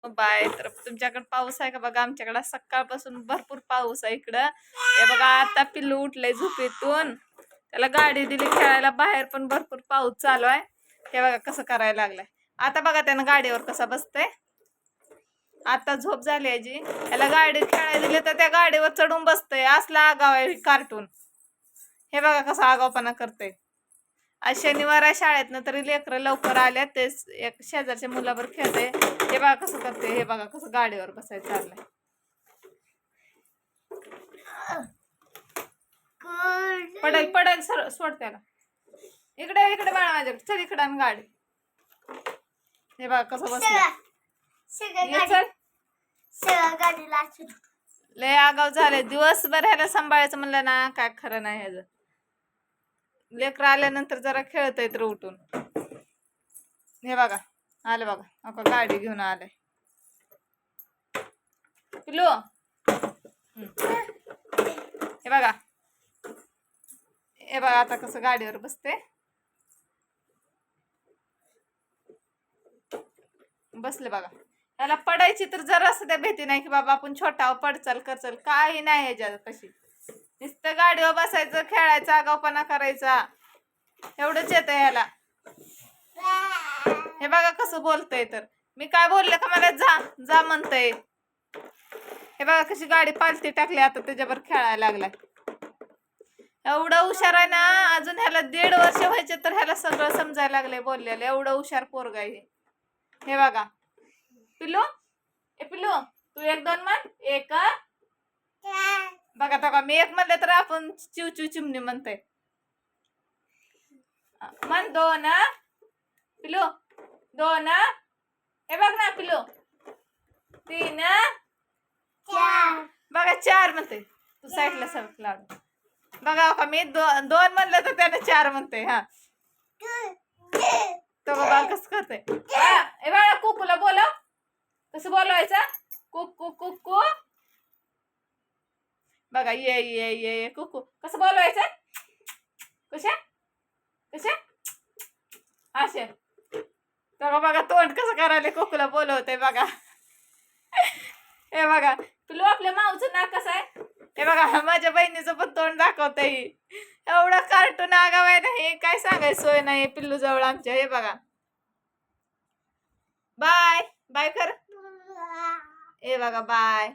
Bye. तर तुमच्याकडे पाऊस आहे का बघा? आमच्याकडे सकाळपासून भरपूर पाऊस आहे इकडं. हे बघा आता पिल्लू उठलंय झोपेतून. त्याला गाडी दिली खेळायला, बाहेर पण भरपूर पाऊस चालू आहे. हे बघा कसं करायला लागलाय. आता बघा त्यानं गाडीवर कसा बसतंय. आता झोप झाली याची. याला गाडी खेळायला दिली तर त्या गाडीवर चढून बसतंय. असला आगाव आहे कार्टून. हे बघा कसा आगावपणा करतंय. आज शनिवार आहे शाळेतनं तरी लेकरं लवकर आल्या. तेच एक शेजारच्या मुलावर खेळते. हे बघा कसं करते. हे बघा कसं गाडीवर बसायचं चाललंय. पडेल पडेल सर सोड त्याला. इकडे इकडे बाळा माझ्याकडे. चल इकडे आण गाडी. हे बघा कसं बसलं. लय आगाव झाले. दिवसभर ह्याला सांभाळायचं म्हणलं ना काय खरं नाही ह्याचं. लेकर आल्यानंतर जरा खेळत येत उठून. हे बघा आलं बघा. अका गाडी घेऊन आलाय पिलू. हे बघा. हे बघा आता कसं गाडीवर बसते. बसले बघा. याला पडायची तर जरा सुद्धा भीती नाही की बाबा आपण छोटा पडचल करचल काही नाही ह्याच्यात. कशी नुसतं गाडीवर बसायचं, खेळायचं, आगावपणा करायचा एवढंच येतं ह्याला. हे बघा कसं बोलतय. तर मी काय बोलले का मला जा जा म्हणतय. हे बघा कशी गाडी पालती टाकली. आता त्याच्यावर खेळायला लागलाय. एवढं हुशार आहे ना. अजून ह्याला 1.5 वर्ष व्हायचे तर ह्याला सगळं समजायला लागलंय बोललेलं. एवढं हुशार पोरगा आहे हे बघा. पिल्लू ए पिल्लू तू 1 2 म्हण. 1 बघा बघा मी 1 म्हणले तर आपण चिव चिव चिमणी म्हणतोय. म्हण 2 पिल्लू 2 हे बघ ना पिल्लू 3 बघा 4 म्हणते. तू साईडला सरक लाडू. बघा का मी 2 म्हणलं तर त्याने 4 म्हणते. हा तो बाबा कसं करते. ए बाळा कुकूला बोलव. कसं बोलवायचं. कुक कुक कुक कू. बघा ये ये ये कुकू कसं बोलवायचं. कशा कशा असे. बघा बघा तोंड कसं करायला कुकूला बोलवते बघा. हे बघा पिल्लू आपल्या माऊचं नाक कसं आहे. हे बघा माझ्या बहिणीचं पण तोंड दाखवतंय. एवढं कार्टून आगाव आहे ना. हे काय सांगायचं सोय नाही पिल्लू जवळ आमच्या. हे बघा बाय बाय कर. हे बघा बाय.